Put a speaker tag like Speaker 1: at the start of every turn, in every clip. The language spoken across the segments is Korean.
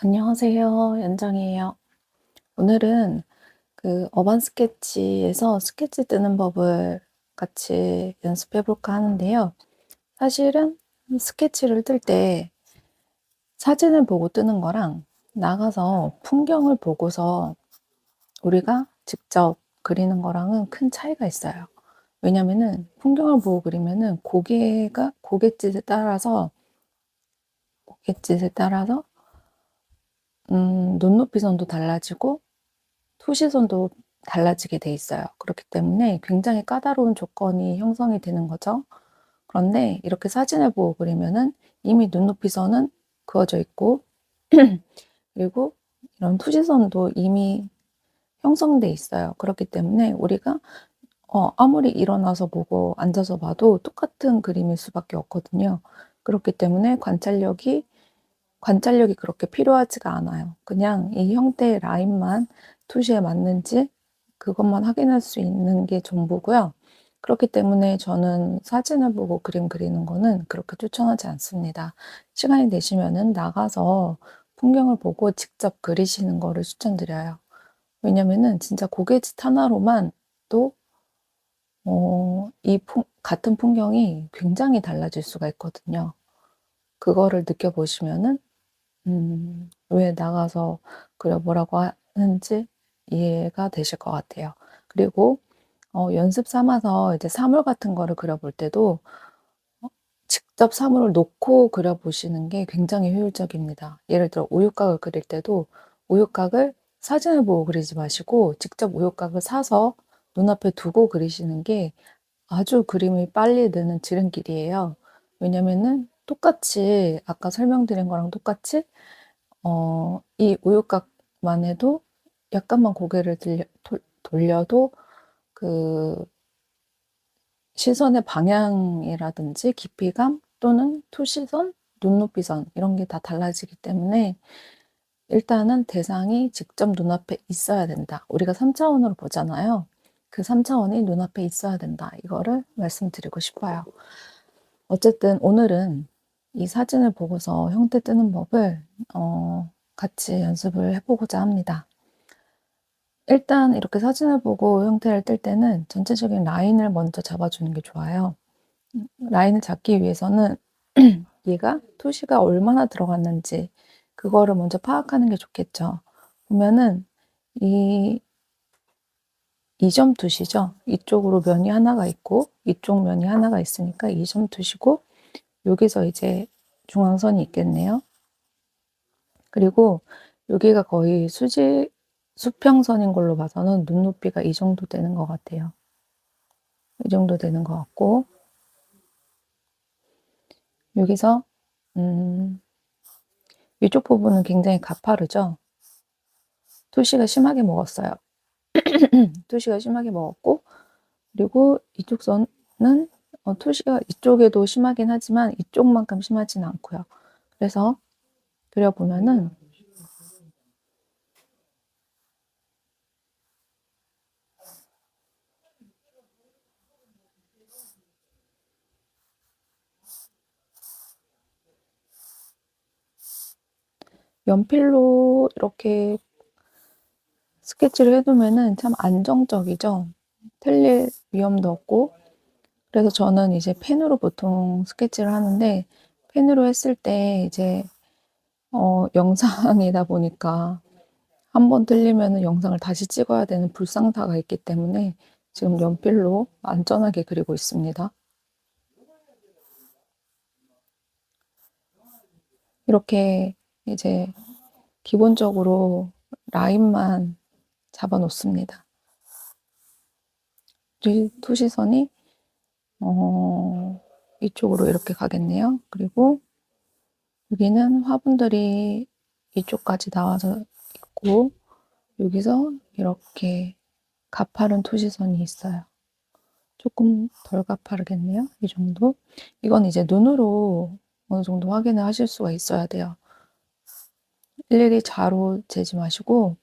Speaker 1: 안녕하세요. 연정이에요. 오늘은 그 어반 스케치에서 스케치 뜨는 법을 같이 연습해 볼까 하는데요. 사실은 스케치를 뜰 때 사진을 보고 뜨는 거랑 나가서 풍경을 보고서 우리가 직접 그리는 거랑은 큰 차이가 있어요. 왜냐면은 풍경을 보고 그리면은 고갯짓에 따라서 눈높이 선도 달라지고 투시선도 달라지게 돼 있어요. 그렇기 때문에 굉장히 까다로운 조건이 형성이 되는 거죠. 그런데 이렇게 사진을 보고 그리면은 이미 눈높이선은 그어져 있고 그리고 이런 투시선도 이미 형성돼 있어요. 그렇기 때문에 우리가 아무리 일어나서 보고 앉아서 봐도 똑같은 그림일 수밖에 없거든요. 그렇기 때문에 관찰력이 그렇게 필요하지가 않아요. 그냥 이 형태의 라인만 투시에 맞는지 그것만 확인할 수 있는 게 전부고요. 그렇기 때문에 저는 사진을 보고 그림 그리는 거는 그렇게 추천하지 않습니다. 시간이 되시면은 나가서 풍경을 보고 직접 그리시는 거를 추천드려요. 왜냐면은 진짜 고갯짓 하나로만 또 같은 풍경이 굉장히 달라질 수가 있거든요. 그거를 느껴보시면은 왜 나가서 그려보라고 하는지 이해가 되실 것 같아요. 그리고 연습 삼아서 이제 사물 같은 거를 그려볼 때도 직접 사물을 놓고 그려보시는 게 굉장히 효율적입니다. 예를 들어 우유곽을 그릴 때도 우유곽을 사진을 보고 그리지 마시고 직접 우유곽을 사서 눈앞에 두고 그리시는 게 아주 그림이 빨리 느는 지름길이에요. 왜냐면은 똑같이 아까 설명드린 거랑 똑같이 이 우유곽만 해도 약간만 고개를 돌려도 그 시선의 방향이라든지 깊이감 또는 투시선, 눈높이선 이런 게 다 달라지기 때문에 일단은 대상이 직접 눈앞에 있어야 된다. 우리가 3차원으로 보잖아요. 그 3차원이 눈앞에 있어야 된다. 이거를 말씀드리고 싶어요. 어쨌든 오늘은 이 사진을 보고서 형태 뜨는 법을 같이 연습을 해보고자 합니다. 일단 이렇게 사진을 보고 형태를 뜰 때는 전체적인 라인을 먼저 잡아주는 게 좋아요. 라인을 잡기 위해서는 얘가 투시가 얼마나 들어갔는지 그거를 먼저 파악하는 게 좋겠죠. 보면은 이 2점 투시죠. 이쪽으로 면이 하나가 있고 이쪽 면이 하나가 있으니까 2점 투시고 여기서 이제 중앙선이 있겠네요. 그리고 여기가 거의 수평선인 걸로 봐서는 눈높이가 이 정도 되는 것 같아요. 이 정도 되는 것 같고 여기서 이쪽 부분은 굉장히 가파르죠. 투시가 심하게 먹었어요. 투시가 심하게 먹었고 그리고 이쪽 선은 투시가 이쪽에도 심하긴 하지만 이쪽만큼 심하진 않고요. 그래서 그려보면은 연필로 이렇게 스케치를 해두면은 참 안정적이죠. 틀릴 위험도 없고 그래서 저는 이제 펜으로 보통 스케치를 하는데 펜으로 했을 때 이제 영상이다 보니까 한 번 틀리면은 영상을 다시 찍어야 되는 불상사가 있기 때문에 지금 연필로 안전하게 그리고 있습니다. 이렇게 이제 기본적으로 라인만 잡아 놓습니다. 투시선이 이쪽으로 이렇게 가겠네요. 그리고 여기는 화분들이 이쪽까지 나와서 있고 여기서 이렇게 가파른 투시선이 있어요. 조금 덜 가파르겠네요. 이 정도. 이건 이제 눈으로 어느 정도 확인을 하실 수가 있어야 돼요. 일일이 자로 재지 마시고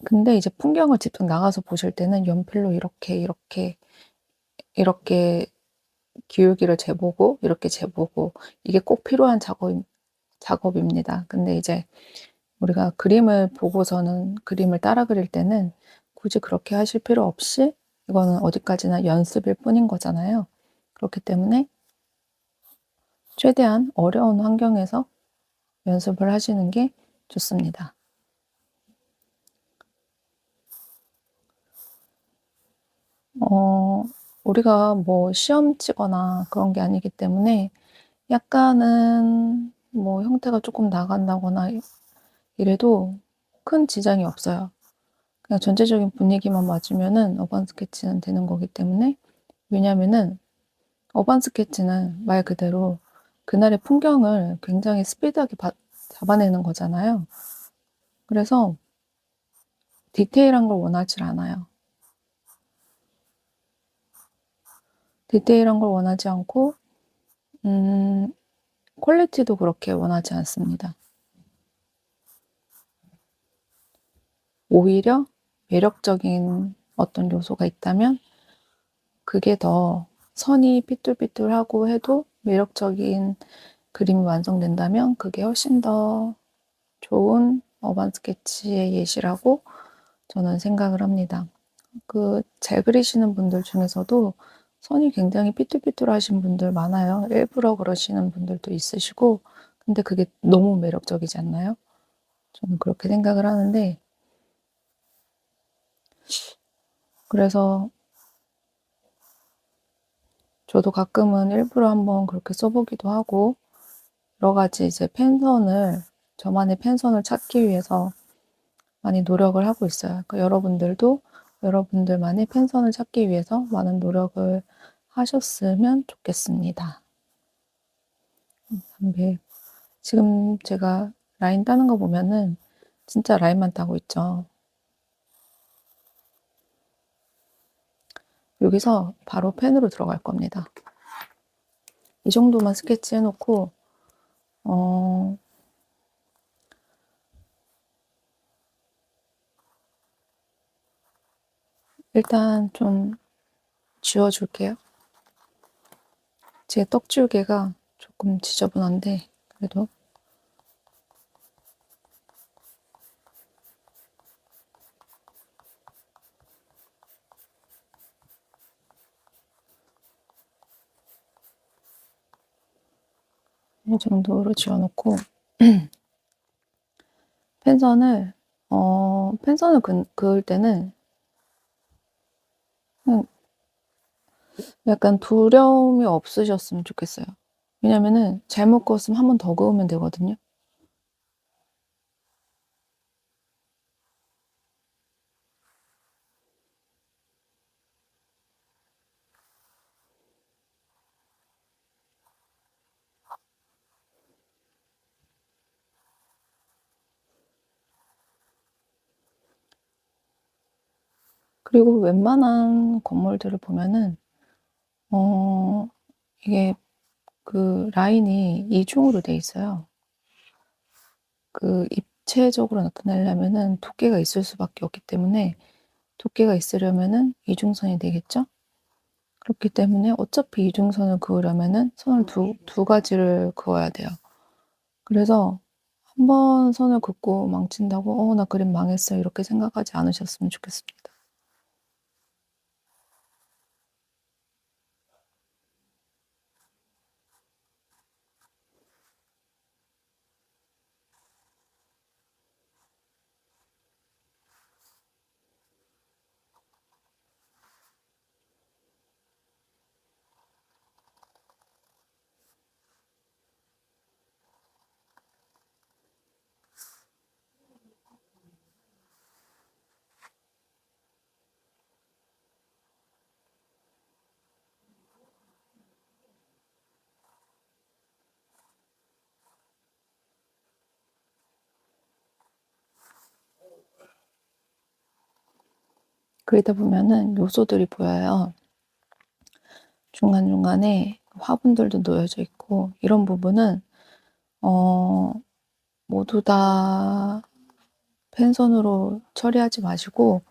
Speaker 1: 근데 이제 풍경을 직접 나가서 보실 때는 연필로 이렇게 기울기를 재보고 이렇게 재보고 이게 꼭 필요한 작업입니다. 근데 이제 우리가 그림을 보고서는 그림을 따라 그릴 때는 굳이 그렇게 하실 필요 없이 이거는 어디까지나 연습일 뿐인 거잖아요. 그렇기 때문에 최대한 어려운 환경에서 연습을 하시는 게 좋습니다. 어 우리가 뭐 시험 치거나 그런 게 아니기 때문에 약간은 뭐 형태가 쪼끔 나간다거나 이래도 큰 지장이 없어요. 그냥 전체적인 분위기만 맞으면은 어반 스케치는 되는 거기 때문에. 왜냐하면은 어반 스케치는 말 그대로 그날의 풍경을 굉장히 스피드하게 잡아내는 거잖아요. 그래서 디테일한 걸 원하질 않아요. 디테일한 걸 원하지 않고 음 퀄리티도 그렇게 원하지 않습니다. 오히려 매력적인 어떤 요소가 있다면 그게 더 선이 삐뚤삐뚤하고 해도 매력적인 그림이 완성된다면 그게 훨씬 더 좋은 어반 스케치의 예시라고 저는 생각을 합니다. 잘 그리시는 분들 중에서도 선이 굉장히 삐뚤삐뚤하신 분들 많아요. 일부러 그러시는 분들도 있으시고, 근데 그게 너무 매력적이지 않나요? 저는 그렇게 생각을 하는데, 그래서 저도 가끔은 일부러 한번 그렇게 써보기도 하고, 여러 가지 이제 저만의 펜선을 찾기 위해서 많이 노력을 하고 있어요. 그러니까 여러분들도 여러분들만의 펜선을 찾기 위해서 많은 노력을 하셨으면 좋겠습니다. 담배. 지금 제가 라인 따는 거 보면은 진짜 라인만 따고 있죠. 여기서 바로 펜으로 들어갈 겁니다. 이 정도만 스케치 해놓고 일단 좀 지워줄게요. 제 떡지우개가 조금 지저분한데 그래도 이 정도로 지워놓고 펜선을 그을 때는 약간 두려움이 없으셨으면 좋겠어요. 왜냐면은 잘못 그었으면 한 번 더 그으면 되거든요. 그리고 웬만한 건물들을 보면은 이게 라인이 이중으로 돼 있어요. 입체적으로 나타내려면은 두께가 있을 수밖에 없기 때문에 두께가 있으려면은 이중선이 되겠죠? 그렇기 때문에 어차피 이중선을 그으려면은 선을 두 가지를 그어야 돼요. 그래서 한 번 선을 긋고 망친다고 '나 그림 망했어.' 이렇게 생각하지 않으셨으면 좋겠습니다. 그러다 보면은 요소들이 보여요. 중간중간에 화분들도 놓여져 있고 이런 부분은 어 모두 다 펜선으로 처리하지 마시고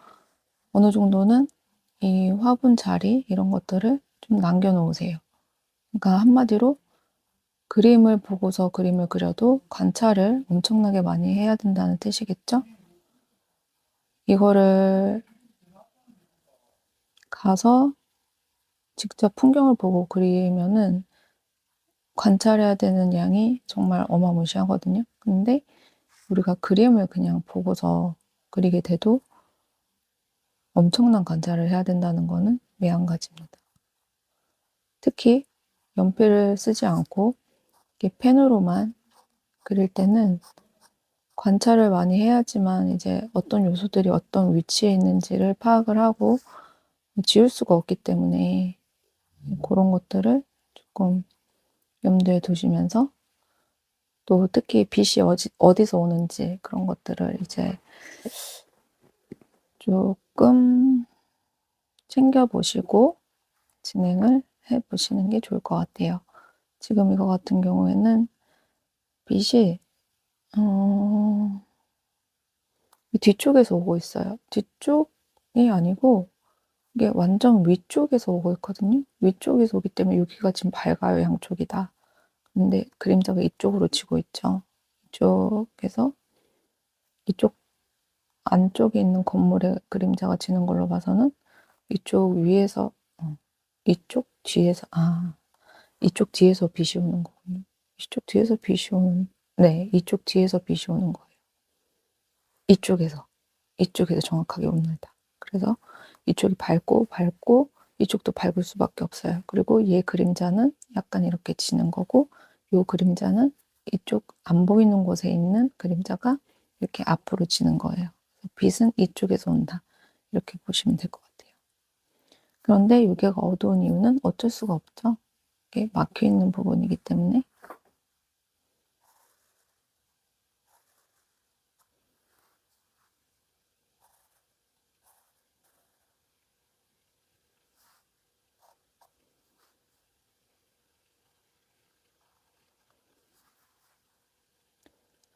Speaker 1: 어느 정도는 이 화분 자리 이런 것들을 좀 남겨 놓으세요. 그러니까 한마디로 그림을 보고서 그림을 그려도 관찰을 엄청나게 많이 해야 된다는 뜻이겠죠? 이거를 가서 직접 풍경을 보고 그리면은 관찰해야 되는 양이 정말 어마무시하거든요. 근데 우리가 그림을 그냥 보고서 그리게 돼도 엄청난 관찰을 해야 된다는 거는 매한가지입니다. 특히 연필을 쓰지 않고 이렇게 펜으로만 그릴 때는 관찰을 많이 해야지만 이제 어떤 요소들이 어떤 위치에 있는지를 파악을 하고 지울 수가 없기 때문에 그런 것들을 조금 염두에 두시면서 또 특히 빛이 어디서 오는지 그런 것들을 이제 조금 챙겨보시고 진행을 해보시는 게 좋을 것 같아요. 지금 이거 같은 경우에는 빛이 뒤쪽에서 오고 있어요. 뒤쪽이 아니고 이게 완전 위쪽에서 오고 있거든요. 위쪽에서 오기 때문에 여기가 지금 밝아요, 양쪽이 다. 근데 그림자가 이쪽으로 지고 있죠. 이쪽에서 이쪽 안쪽에 있는 건물에 그림자가 지는 걸로 봐서는 이쪽 위에서 이쪽 뒤에서 이쪽 뒤에서 빛이 오는 거군요. 이쪽 뒤에서 빛이 오는 네, 이쪽 뒤에서 빛이 오는 거예요. 이쪽에서 정확하게 옵니다. 그래서 이쪽이 밝고 이쪽도 밝을 수밖에 없어요. 그리고 얘 그림자는 약간 이렇게 지는 거고 요 그림자는 이쪽 안 보이는 곳에 있는 그림자가 이렇게 앞으로 지는 거예요. 빛은 이쪽에서 온다. 이렇게 보시면 될 것 같아요. 그런데 여기가 어두운 이유는 어쩔 수가 없죠. 이게 막혀 있는 부분이기 때문에.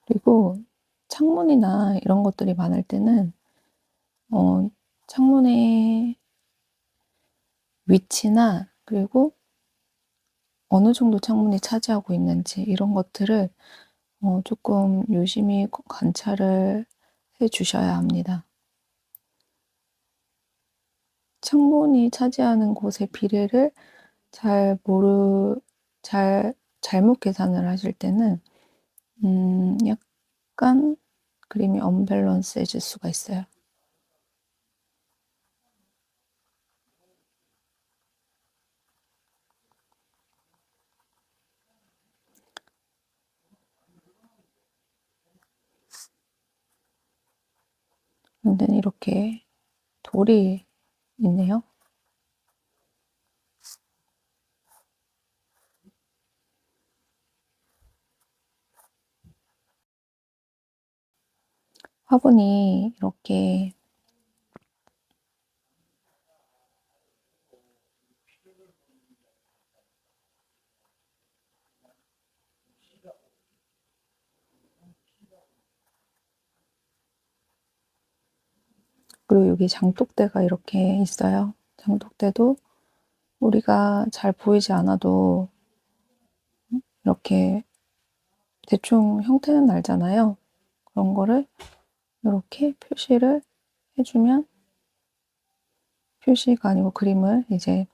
Speaker 1: 그리고 창문이나 이런 것들이 많을 때는 창문의 위치나 그리고 어느 정도 창문이 차지하고 있는지 이런 것들을 조금 유심히 관찰을 해 주셔야 합니다. 창문이 차지하는 곳의 비례를 잘못 계산을 하실 때는 약간 그림이 언밸런스해질 수가 있어요. 그런데 이렇게 돌이 있네요. 화분이 이렇게 그리고 여기 장독대가 이렇게 있어요. 장독대도 우리가 잘 보이지 않아도 이렇게 대충 형태는 알잖아요. 그런 거를 이렇게 표시를 해주면 표시가 아니고 그림을 이제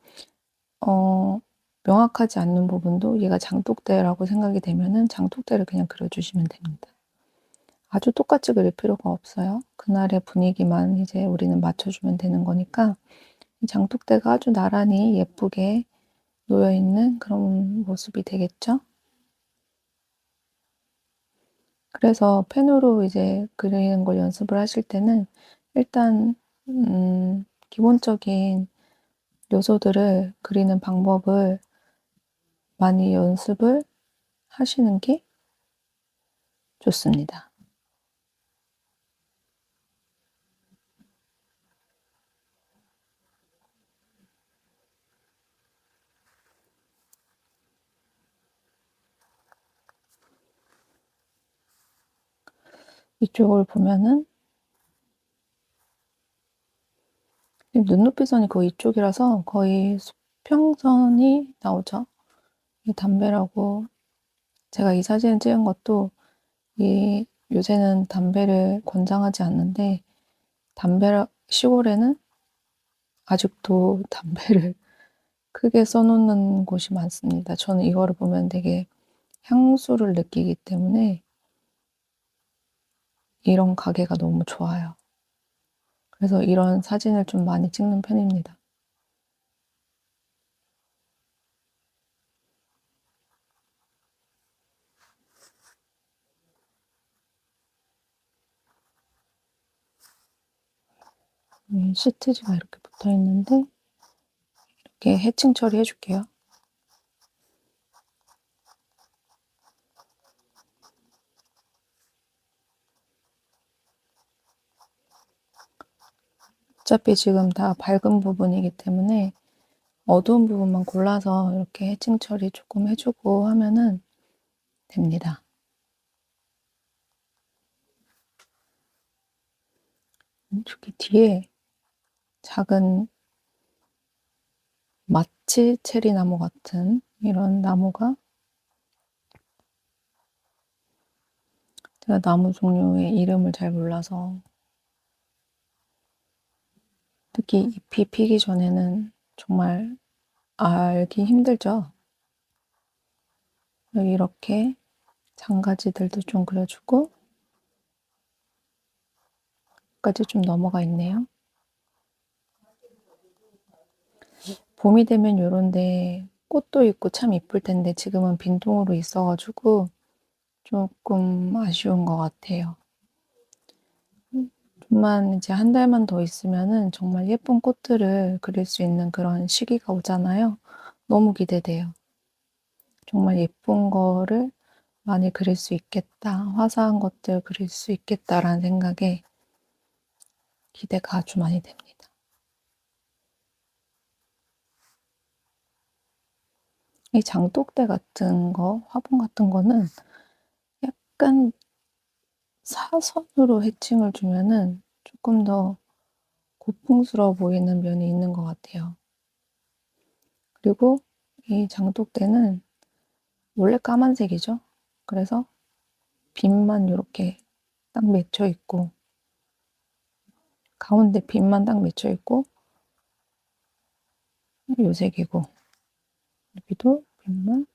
Speaker 1: 명확하지 않는 부분도 얘가 장독대라고 생각이 되면은 장독대를 그냥 그려주시면 됩니다. 아주 똑같이 그릴 필요가 없어요. 그날의 분위기만 이제 우리는 맞춰주면 되는 거니까 이 장독대가 아주 나란히 예쁘게 놓여있는 그런 모습이 되겠죠? 그래서 펜으로 이제 그리는 걸 연습을 하실 때는 일단 기본적인 요소들을 그리는 방법을 많이 연습을 하시는 게 좋습니다. 이쪽을 보면은 눈높이 선이 거의 이쪽이라서 거의 수평선이 나오죠. 이 담배라고 제가 이 사진을 찍은 것도 요새는 담배를 권장하지 않는데 시골에는 아직도 담배를 크게 써 놓는 곳이 많습니다. 저는 이거를 보면 되게 향수를 느끼기 때문에 이런 가게가 너무 좋아요. 그래서 이런 사진을 좀 많이 찍는 편입니다. 시트지가 이렇게 붙어 있는데 이렇게 해칭 처리해 줄게요. 어차피 지금 다 밝은 부분이기 때문에 어두운 부분만 골라서 이렇게 해칭 처리 조금 해주고 하면은 됩니다. 저기 뒤에 작은 마치 체리 나무 같은 이런 나무가, 제가 나무 종류의 이름을 잘 몰라서, 특히 잎이 피기 전에는 정말 알기 힘들죠. 여기 이렇게 장가지들도 좀 그려주고, 여기까지 좀 넘어가 있네요. 봄이 되면 요런데 꽃도 있고 참 이쁠 텐데 지금은 빈통으로 있어가지고 조금 아쉬운 것 같아요. 좀만 이제 한 달만 더 있으면은 정말 예쁜 꽃들을 그릴 수 있는 그런 시기가 오잖아요. 너무 기대돼요. 정말 예쁜 거를 많이 그릴 수 있겠다. 화사한 것들 그릴 수 있겠다라는 생각에 기대가 아주 많이 됩니다. 이 장독대 같은 거, 화분 같은 거는 약간 사선으로 해칭을 주면은 조금 더 고풍스러워 보이는 면이 있는 것 같아요. 그리고 이 장독대는 원래 까만색이죠. 그래서 빛만 이렇게 딱 맺혀 있고, 가운데 빛만 딱 맺혀 있고, 요 색이고, 여기도 빛만.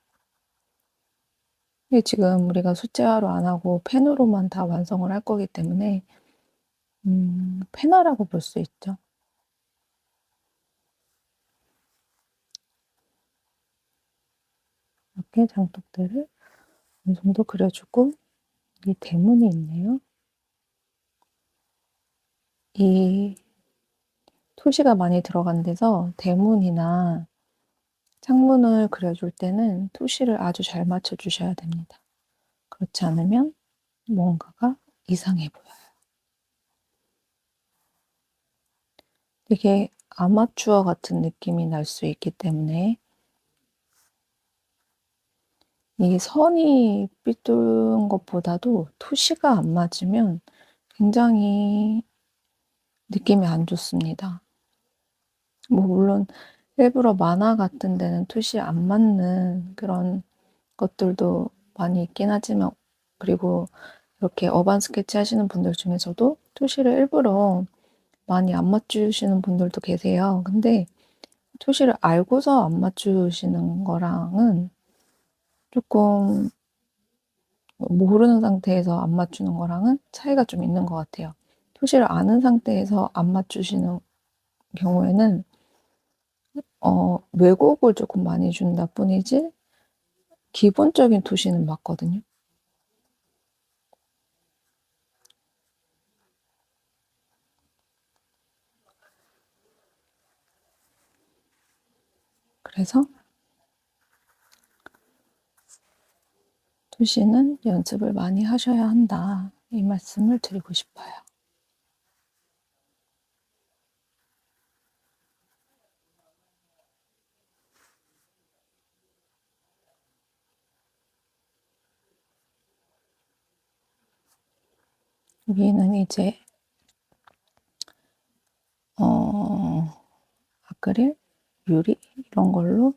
Speaker 1: 이게 지금 우리가 숫자로 안 하고 펜으로만 다 완성을 할 거기 때문에 펜화라고 볼 수 있죠. 이렇게 장독대를 어느 정도 그려주고, 이 대문이 있네요. 이 토시가 많이 들어간 데서 대문이나 창문을 그려줄 때는 토시를 아주 잘 맞춰주셔야 됩니다. 그렇지 않으면 뭔가가 이상해 보여요. 되게 아마추어 같은 느낌이 날 수 있기 때문에 이 선이 삐뚤은 것보다도 토시가 안 맞으면 굉장히 느낌이 안 좋습니다. 뭐 물론 일부러 만화 같은 데는 토시 안 맞는 그런 것들도 많이 있긴 하지만, 그리고 이렇게 어반 스케치 하시는 분들 중에서도 토시를 일부러 많이 안 맞추시는 분들도 계세요. 근데 토시를 알고서 안 맞추시는 거랑은 조금, 모르는 상태에서 안 맞추는 거랑은 차이가 좀 있는 것 같아요. 토시를 아는 상태에서 안 맞추시는 경우에는 왜곡을 조금 많이 준다 뿐이지 기본적인 토시는 맞거든요. 그래서 토시는 연습을 많이 하셔야 한다. 이 말씀을 드리고 싶어요. 여기는 이제 아크릴, 유리 이런 걸로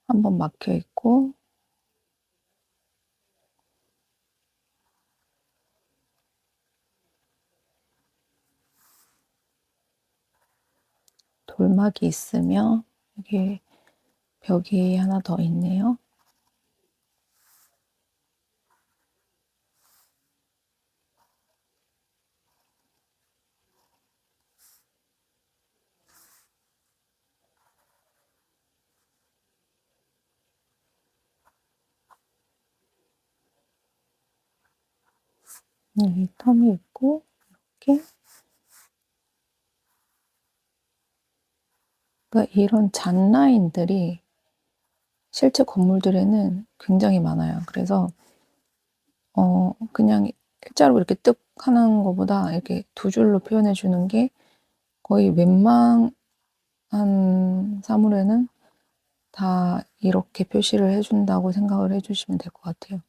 Speaker 1: 한번 막혀 있고, 돌막이 있으며 여기 벽이 하나 더 있네요. 여기 텀이 있고 이렇게. 그러니까 이런 잔라인들이 실제 건물들에는 굉장히 많아요. 그래서 그냥 일자로 이렇게 뜩 하는 것보다 이렇게 두 줄로 표현해 주는 게 거의 웬만한 사물에는 다 이렇게 표시를 해 준다고 생각을 해 주시면 될 것 같아요.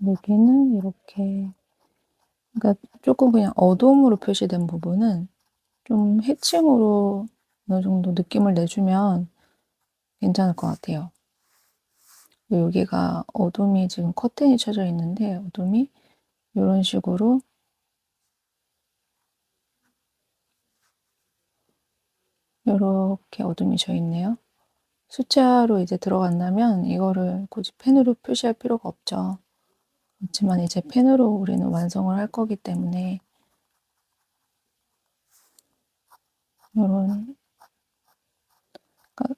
Speaker 1: 여기는 이렇게, 그러니까 조금 그냥 어둠으로 표시된 부분은 좀 해칭으로 어느 정도 느낌을 내주면 괜찮을 것 같아요. 여기가 어둠이 지금 커튼이 쳐져 있는데 어둠이 이런 식으로 이렇게 어둠이 져 있네요. 숫자로 이제 들어간다면 이거를 굳이 펜으로 표시할 필요가 없죠. 그렇지만 이제 펜으로 우리는 완성을 할 거기 때문에 이런, 그러니까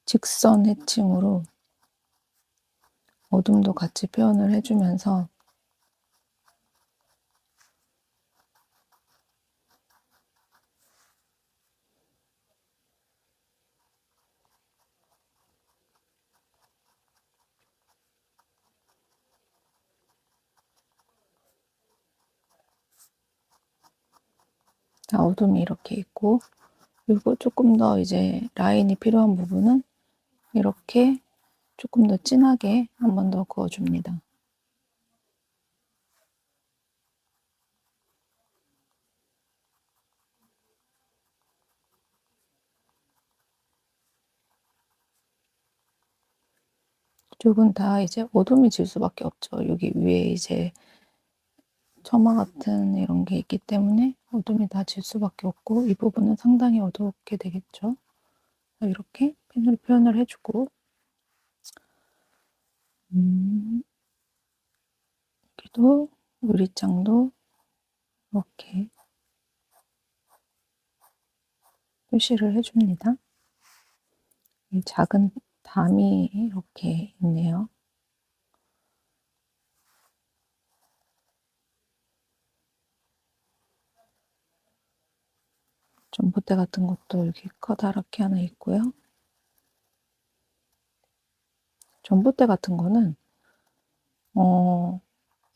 Speaker 1: 직선 해칭으로 어둠도 같이 표현을 해주면서 어둠이 이렇게 있고, 그리고 조금 더 이제 라인이 필요한 부분은 이렇게 조금 더 진하게 한 번 더 그어줍니다. 이쪽은 다 이제 어둠이 질 수밖에 없죠. 여기 위에 이제 처마 같은 이런 게 있기 때문에 어둠이 다 질 수밖에 없고, 이 부분은 상당히 어둡게 되겠죠. 이렇게 펜으로 표현을 해주고, 여기도 유리창도 이렇게 표시를 해줍니다. 이 작은 담이 이렇게 있네요. 전봇대 같은 것도 이렇게 커다랗게 하나 있고요. 전봇대 같은 거는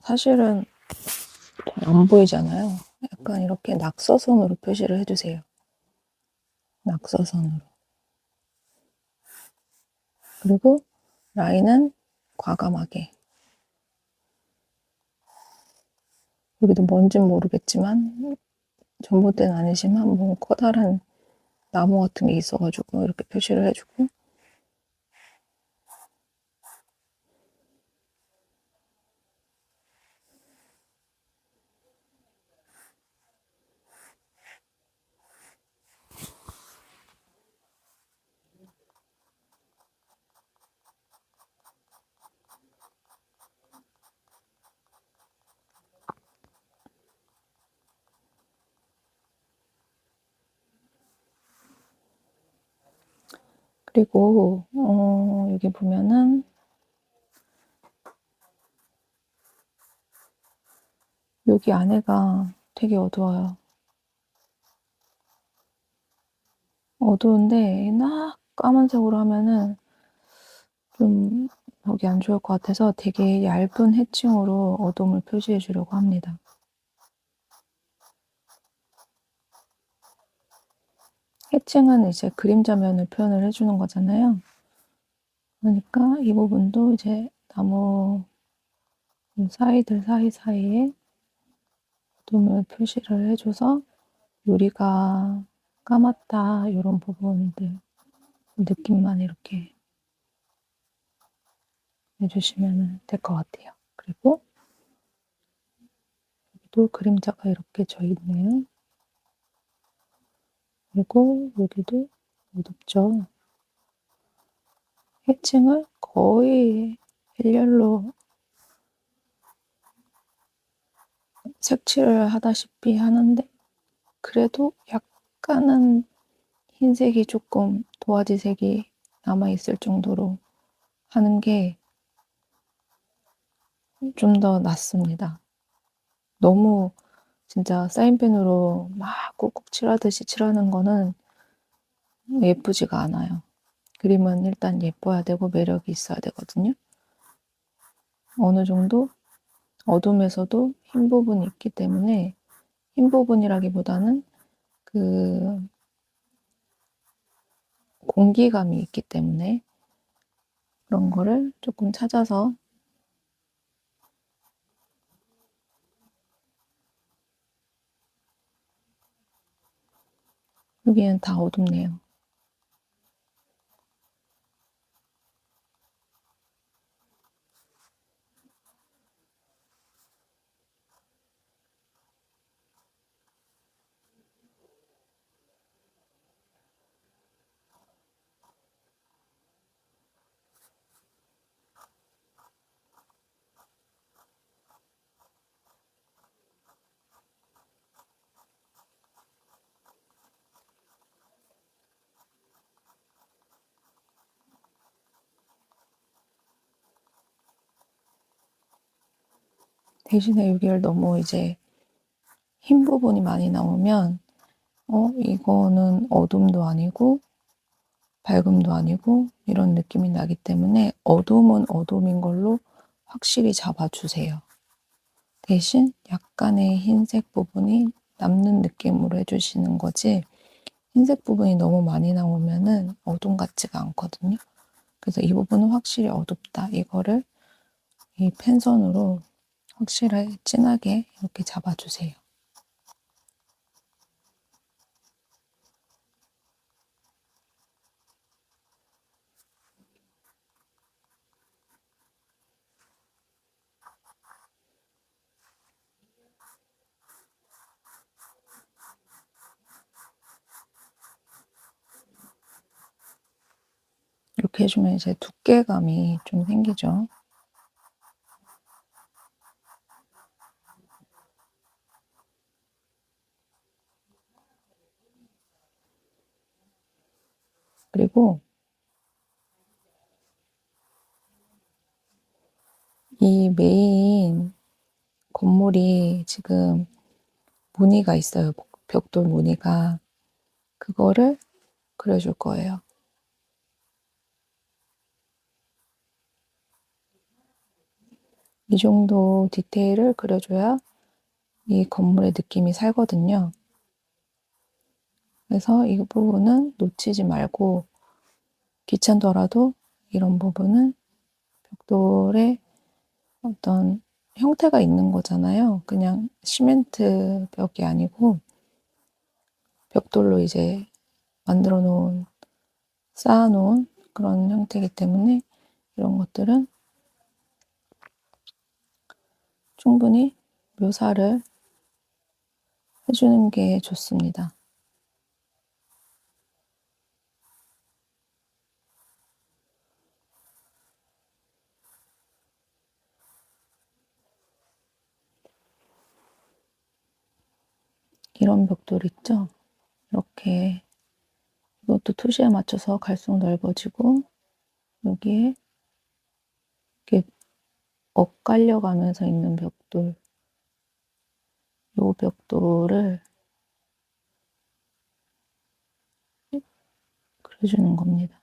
Speaker 1: 사실은 잘 안 보이잖아요. 약간 이렇게 낙서선으로 표시를 해주세요. 낙서선으로. 그리고 라인은 과감하게. 여기도 뭔진 모르겠지만 전봇대는 아니지만 뭐 커다란 나무 같은 게 있어가지고 이렇게 표시를 해주고, 그리고 여기 보면은 여기 안에가 되게 어두워요. 어두운데 막 까만색으로 하면은 좀 보기 안 좋을 것 같아서 되게 얇은 해칭으로 어둠을 표시해 주려고 합니다. 해칭은 이제 그림자면을 표현을 해주는 거잖아요. 그러니까 이 부분도 이제 나무 사이들 사이사이에 어둠을 표시를 해줘서 유리가 까맣다 요런 부분들 느낌만 이렇게 해 주시면은 될 것 같아요. 그리고 여기도 그림자가 이렇게 져 있네요. 그리고 여기도 어둡죠. 해칭을 거의 일렬로 색칠을 하다시피 하는데 그래도 약간은 흰색이 쪼끔 도화지색이 남아 있을 정도로 하는 게 좀 더 낫습니다. 너무 진짜 사인펜으로 막 꾹꾹 칠하듯이 칠하는 거는 예쁘지가 않아요. 그림은 일단 예뻐야 되고 매력이 있어야 되거든요. 어느 정도 어둠에서도 흰 부분이 있기 때문에 흰 부분이라기보다는 그 공기감이 있기 때문에 그런 거를 조금 찾아서 여기는 다 어둡네요. 대신에 여기를 너무 이제 흰 부분이 많이 나오면 이거는 어둠도 아니고 밝음도 아니고 이런 느낌이 나기 때문에 어둠은 어둠인 걸로 확실히 잡아주세요. 대신 약간의 흰색 부분이 남는 느낌으로 해주시는 거지 흰색 부분이 너무 많이 나오면은 어둠 같지가 않거든요. 그래서 이 부분은 확실히 어둡다. 이거를 이 펜선으로 확실히 진하게 이렇게 잡아주세요. 이렇게 해주면 이제 두께감이 좀 생기죠. 그리고 이 메인 건물이 지금 무늬가 있어요. 벽돌 무늬가. 그거를 그려줄 거예요. 이 정도 디테일을 그려줘야 이 건물의 느낌이 살거든요. 그래서 이 부분은 놓치지 말고 귀찮더라도 이런 부분은 벽돌의 어떤 형태가 있는 거잖아요. 그냥 시멘트 벽이 아니고 벽돌로 이제 만들어 놓은, 쌓아 놓은 그런 형태이기 때문에 이런 것들은 충분히 묘사를 해주는 게 좋습니다. 이런 벽돌 있죠? 이렇게 이것도 투시에 맞춰서 갈수록 넓어지고 여기에 이렇게 엇갈려 가면서 있는 벽돌, 요 벽돌을 그려주는 겁니다.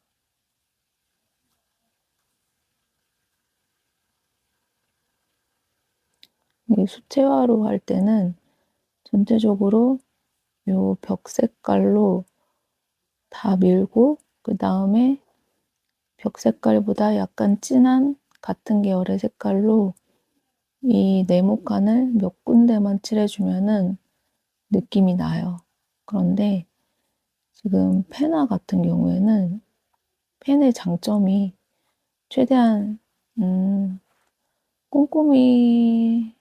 Speaker 1: 이 수채화로 할 때는 전체적으로 요 벽 색깔로 다 밀고 그 다음에 벽 색깔보다 약간 진한 같은 계열의 색깔로 이 네모칸을 몇 군데만 칠해주면은 느낌이 나요. 그런데 지금 페나 같은 경우에는 펜의 장점이 최대한 음 꼼꼼히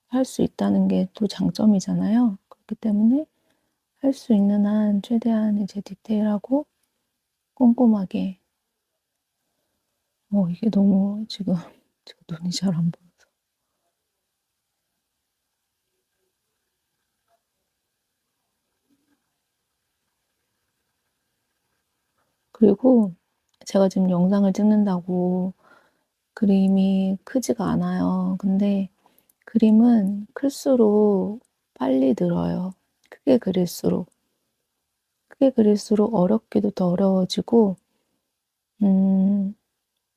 Speaker 1: 할 수 있다는 게 또 장점이잖아요. 그렇기 때문에 할 수 있는 한 최대한 이제 디테일하고 꼼꼼하게 이게 너무 지금 제가 눈이 잘 안 보여서. 그리고 제가 지금 영상을 찍는다고 그림이 크지가 않아요. 근데 그림은 클수록 빨리 늘어요. 크게 그릴수록. 크게 그릴수록 어렵기도 더 어려워지고 음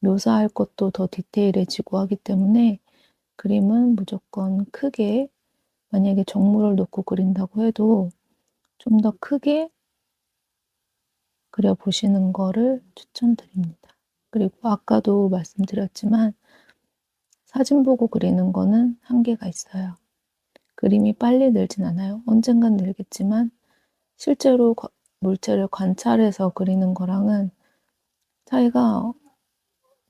Speaker 1: 묘사할 것도 더 디테일해지고 하기 때문에 그림은 무조건 크게, 만약에 정물을 놓고 그린다고 해도 좀 더 크게 그려 보시는 거를 추천드립니다. 그리고 아까도 말씀드렸지만 사진 보고 그리는 거는 한계가 있어요. 그림이 빨리 늘진 않아요. 언젠간 늘겠지만 실제로 물체를 관찰해서 그리는 거랑은 차이가,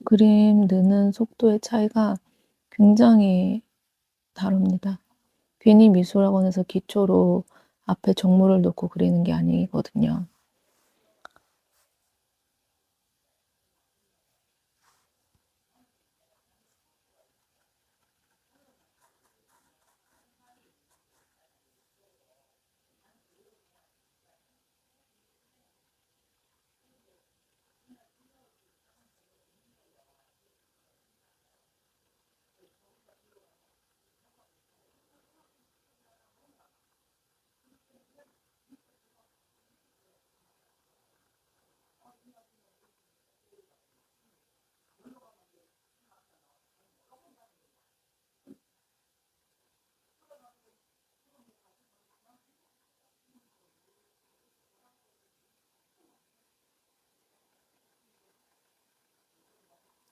Speaker 1: 그림 느는 속도의 차이가 굉장히 다릅니다. 괜히 미술학원에서 기초로 앞에 정물을 놓고 그리는 게 아니거든요.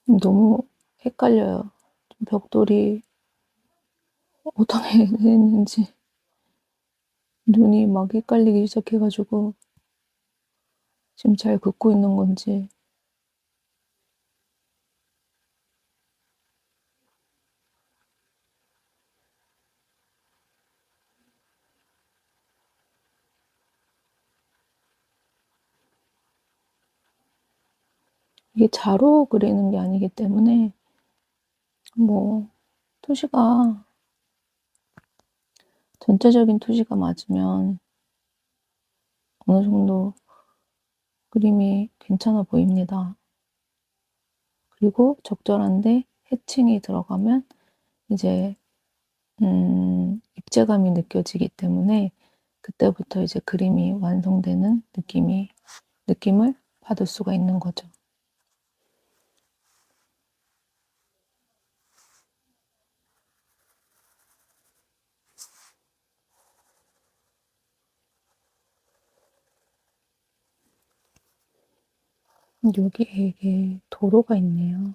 Speaker 1: 너무 헷갈려요. 벽돌이 어떤 애 했는지 눈이 막 헷갈리기 시작해 가지고 지금 잘 긋고 있는 건지. 이게 자로 그리는 게 아니기 때문에 뭐 투시가, 전체적인 투시가 맞으면 어느 정도 그림이 괜찮아 보입니다. 그리고 적절한데 해칭이 들어가면 이제 입체감이 느껴지기 때문에 그때부터 이제 그림이 완성되는 느낌을 받을 수가 있는 거죠. 여기에 이게 도로가 있네요.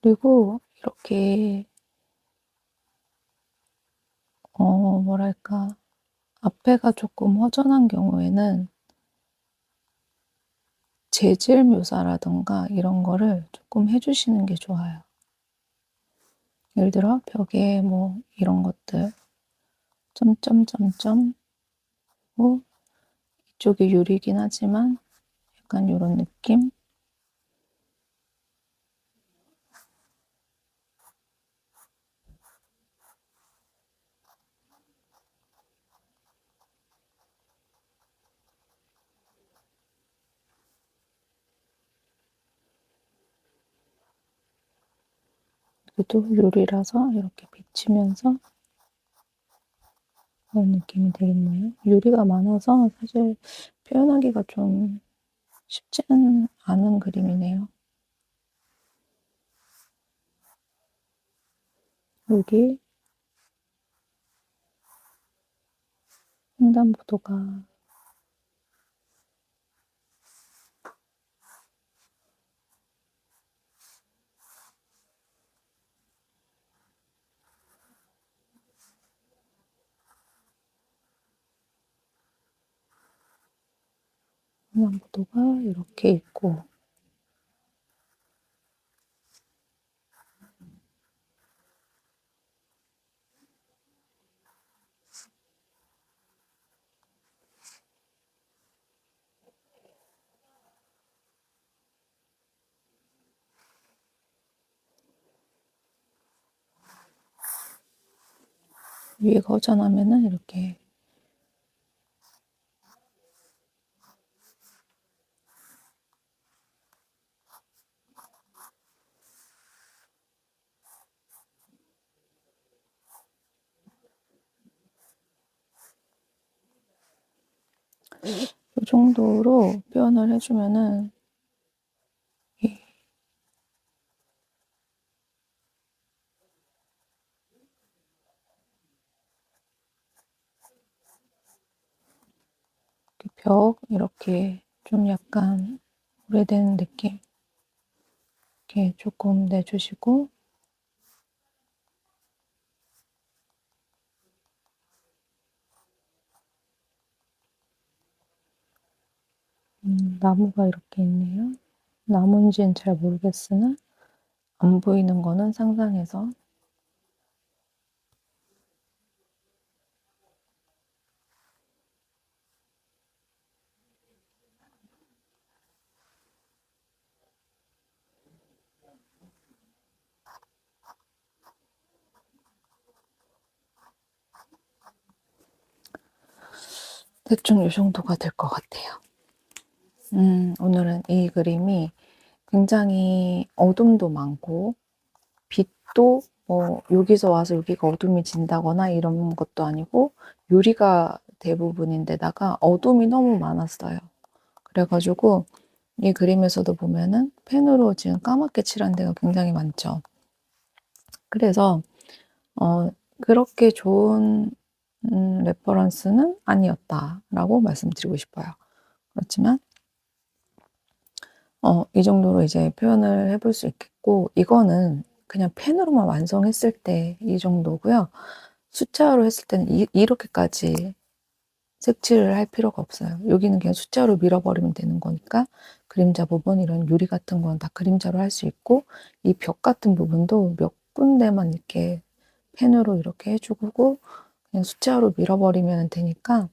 Speaker 1: 그리고 이렇게 뭐랄까, 앞에가 조금 허전한 경우에는 재질 묘사라든가 이런 거를 조금 해 주시는 게 좋아요. 예를 들어 벽에 뭐 이런 것들 점점점점, 뭐 이쪽이 유리긴 하지만 약간 요런 느낌? 그래도 유리라서 이렇게 비치면서 그런 느낌이 되겠네요. 유리가 많아서 사실 표현하기가 좀 쉽지는 않은 그림이네요. 여기 횡단보도가 횡단보도가 이렇게 있고, 위에가 허전하면은 이렇게 이 정도로 표현을 해주면은 벽 이렇게 좀 약간 오래된 느낌 이렇게 조금 내주시고, 나무가 이렇게 있네요. 나무인지는 잘 모르겠으나 안 보이는 거는 상상해서 대충 이 정도가 될 것 같아요. 오늘은 이 그림이 굉장히 어둠도 많고 빛도 뭐 여기서 와서 여기가 어둠이 진다거나 이런 것도 아니고 유리가 대부분인데다가 어둠이 너무 많았어요. 그래가지고 이 그림에서도 보면은 펜으로 지금 까맣게 칠한 데가 굉장히 많죠. 그래서 그렇게 좋은 레퍼런스는 아니었다라고 말씀드리고 싶어요. 그렇지만 이 정도로 이제 표현을 해볼 수 있겠고, 이거는 그냥 펜으로만 완성했을 때 이 정도고요. 숫자로 했을 때는 이렇게까지 색칠을 할 필요가 없어요. 여기는 그냥 숫자로 밀어버리면 되는 거니까 그림자 부분 이런 유리 같은 건 다 그림자로 할 수 있고, 이 벽 같은 부분도 몇 군데만 이렇게 펜으로 이렇게 해주고 그냥 숫자로 밀어버리면 되니까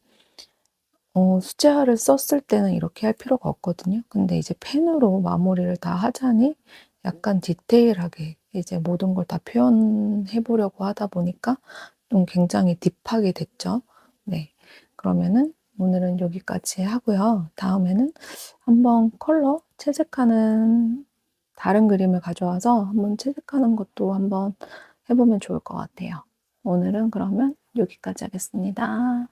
Speaker 1: 숫자를 썼을 때는 이렇게 할 필요가 없거든요. 근데 이제 펜으로 마무리를 다 하자니 약간 디테일하게 이제 모든 걸 다 표현해 보려고 하다 보니까 좀 굉장히 딥하게 됐죠. 네. 그러면은 오늘은 여기까지 하고요. 다음에는 한번 컬러 채색하는 다른 그림을 가져와서 한번 채색하는 것도 한번 해보면 좋을 것 같아요. 오늘은 그러면 여기까지 하겠습니다.